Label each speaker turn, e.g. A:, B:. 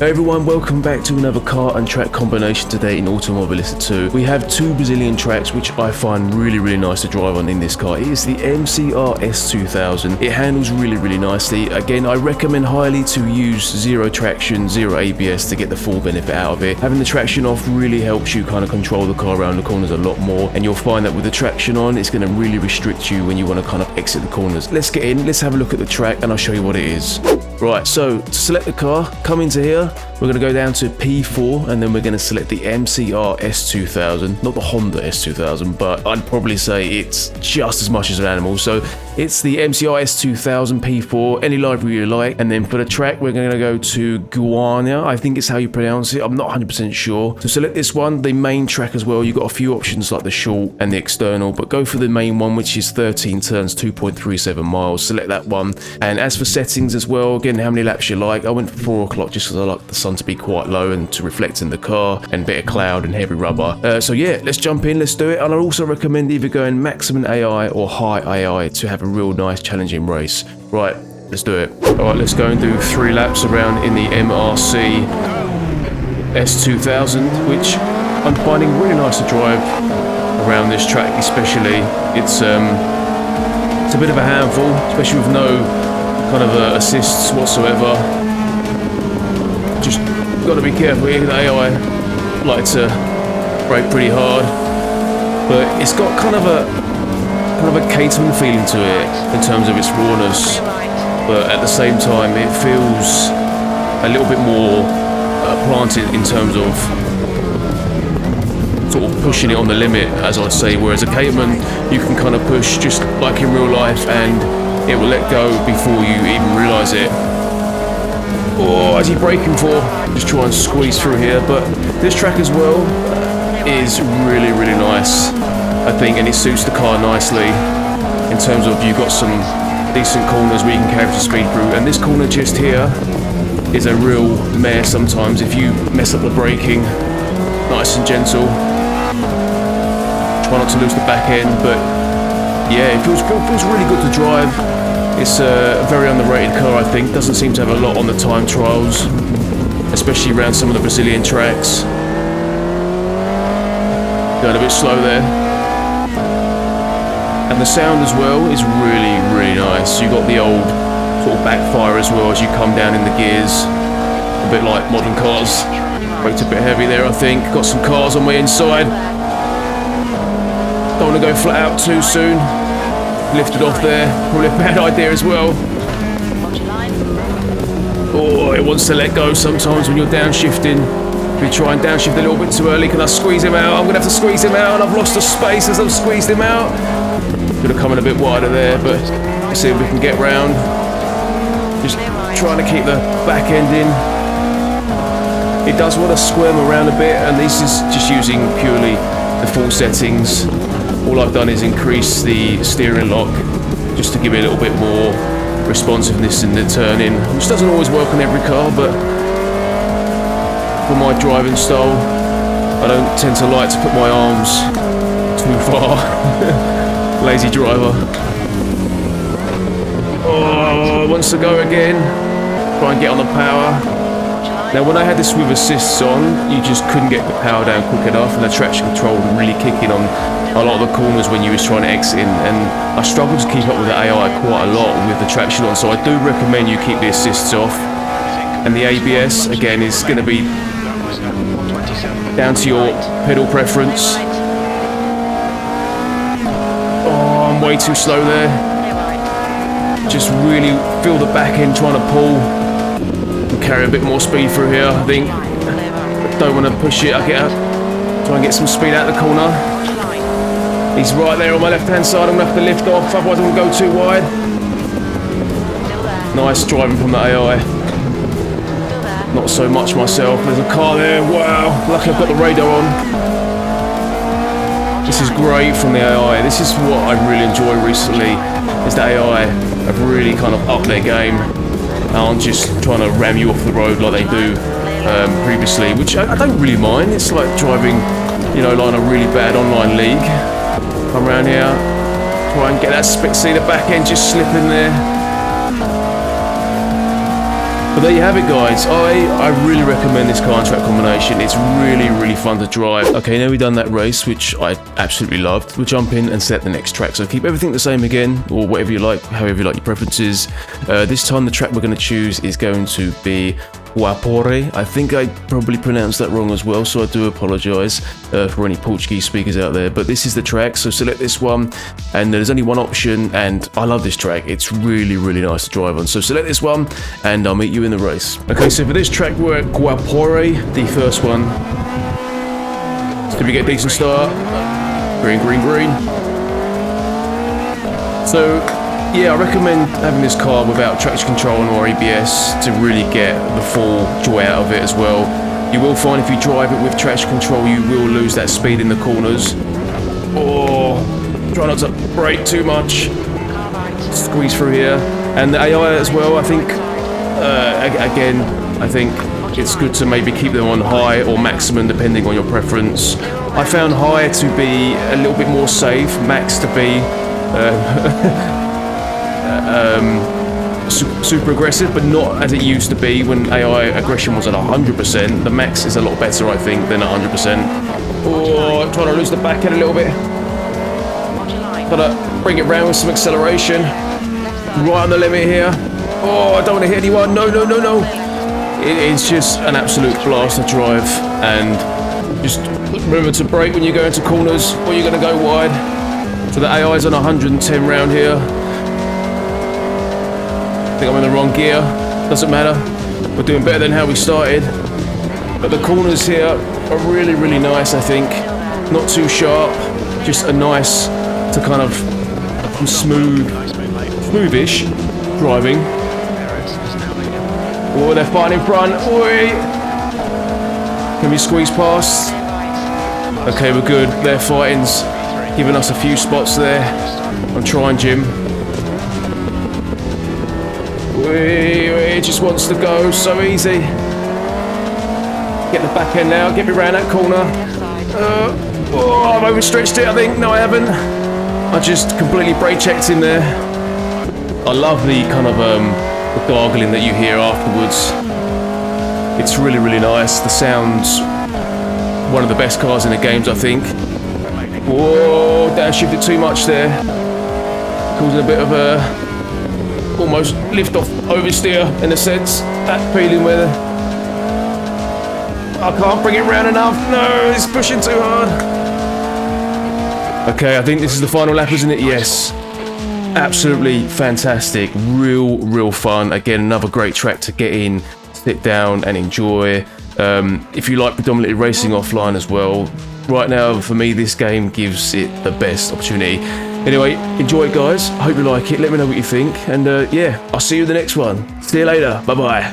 A: Hey everyone, welcome back to another car and track combination today in Automobilista 2. We have two Brazilian tracks which I find really nice to drive on in this car. It is the MCR S2000. It handles really nicely. Again, I recommend highly to use zero traction, zero ABS to get the full benefit out of it. Having the traction off really helps you kind of control the car around the corners a lot more, and you'll find that with the traction on, it's going to really restrict you when you want to kind of exit the corners. Let's get in, let's have a look at the track and I'll show you what it is. Right, so to select the car, come into here. We're going to go down to P4 and then we're going to select the MCR S2000, not the Honda S2000, but I'd probably say it's just as much as an animal. So it's the MCR S2000 P4, any library you like. And then for the track, we're going to go to Guiana, I think it's how you pronounce it. I'm not 100% sure. To select this one, the main track as well, you've got a few options like the short and the external, but go for the main one, which is 13 turns, 2.37 miles. Select that one. And as for settings as well, again, how many laps you like. I went for 4 o'clock just because I like the sun to be quite low and to reflect in the car, and bit of cloud and heavy rubber. So yeah, let's jump in, let's do it. And I also recommend either going maximum AI or high AI to have a real nice challenging race. Right, let's do it. Alright, let's go and do 3 laps around in the MRC S2000, which I'm finding really nice to drive around this track especially. It's a bit of a handful, especially with no kind of assists whatsoever. Just got to be careful here. The AI like to brake pretty hard, but it's got kind of a Caterham feeling to it in terms of its rawness, but at the same time it feels a little bit more planted in terms of sort of pushing it on the limit, as I'd say, whereas a Caterham you can kind of push just like in real life and it will let go before you even realise it. Oh, is he braking for? Just try and squeeze through here. But this track as well is really nice, I think, and it suits the car nicely in terms of you've got some decent corners where you can carry the speed through, and this corner just here is a real mare sometimes if you mess up the braking. Nice and gentle. Try not to lose the back end, but yeah, it feels really good to drive. It's a very underrated car, I think. Doesn't seem to have a lot on the time trials, especially around some of the Brazilian tracks. Going a bit slow there. And the sound as well is really nice. You got the old sort of backfire as well as you come down in the gears. A bit like modern cars. Brakes a bit heavy there, I think. Got some cars on my inside. Don't want to go flat out too soon. Lifted off there, probably a bad idea as well. Oh, it wants to let go sometimes when you're downshifting. If you try and downshift a little bit too early, can I squeeze him out? I'm gonna have to squeeze him out, and I've lost the space as I've squeezed him out. Could have come in a bit wider there, but let's see if we can get round. Just trying to keep the back end in. It does want to squirm around a bit, and this is just using purely the full settings. All I've done is increase the steering lock just to give it a little bit more responsiveness in the turning, which doesn't always work on every car, but for my driving style, I don't tend to like to put my arms too far. Lazy driver. Oh, wants to go again. Try and get on the power. Now when I had this with assists on, you just couldn't get the power down quick enough, and the traction control would really kick in on a lot of the corners when you was trying to exit in, and I struggled to keep up with the AI quite a lot with the traction on, so I do recommend you keep the assists off. And the ABS, again, is going to be down to your pedal preference. Oh, I'm way too slow there. Just really feel the back end trying to pull. Carry a bit more speed through here, I think. Don't want to push it. I get out, try and get some speed out of the corner. He's right there on my left hand side. I'm gonna have to lift off, otherwise I'm gonna go too wide. Nice driving from the AI. Not so much myself. There's a car there. Wow, lucky I've got the radar on. This is great from the AI. This is what I really enjoy recently, is the AI have really kind of upped their game. Aren't just trying to ram you off the road like they do previously, which I don't really mind. It's like driving, you know, like a really bad online league. Come around here, try and get that split, see the back end just slipping there. But there you have it, guys. I really recommend this car and track combination. It's really fun to drive. Okay, now we've done that race, which I absolutely loved. We'll jump in and set the next track. So keep everything the same again, or whatever you like, however you like your preferences. This time the track we're going to choose is going to be Guapore. I think I probably pronounced that wrong as well, so I do apologise for any Portuguese speakers out there. But this is the track, so select this one, and there's only one option, and I love this track. It's really nice to drive on. So select this one, and I'll meet you in the race. Okay, so for this track we're at Guapore, the first one. Did we get a decent start? Green. So yeah, I recommend having this car without traction control or ABS to really get the full joy out of it as well. You will find if you drive it with traction control, you will lose that speed in the corners. Oh, try not to brake too much. Squeeze through here. And the AI as well, I think, again, I think it's good to maybe keep them on high or maximum depending on your preference. I found high to be a little bit more safe, max to be super aggressive, but not as it used to be when AI aggression was at 100%. The max is a lot better, I think, than 100%. Oh, I'm trying to lose the back end a little bit. Gotta bring it round with some acceleration. Right on the limit here. Oh, I don't want to hit anyone. No. It's just an absolute blast to drive, and just remember to brake when you go into corners or you're going to go wide. So the AI's on 110 round here. I think I'm in the wrong gear. Doesn't matter. We're doing better than how we started. But the corners here are really nice, I think. Not too sharp. Just a nice to kind of smoothish driving. Oh, they're fighting in front. Oi! Can we squeeze past? Okay, we're good. Their fighting's giving us a few spots there. I'm trying, Jim. It just wants to go so easy. Get the back end now. Get me around that corner. Oh, I've overstretched it, I think. No, I haven't. I just completely brake checked in there. I love the kind of the gargling that you hear afterwards. It's really nice. The sound's one of the best cars in the games, I think. Whoa, downshifted too much there. Causing a bit of a almost lift off oversteer in a sense. That feeling where I can't bring it round enough. No, it's pushing too hard. Okay, I think this is the final lap, isn't it? Yes. Absolutely fantastic. Real fun. Again, another great track to get in, sit down and enjoy. If you like predominantly racing offline as well, right now for me this game gives it the best opportunity. Anyway, enjoy it, guys. I hope you like it. Let me know what you think, and yeah, I'll see you in the next one. See you later. Bye bye.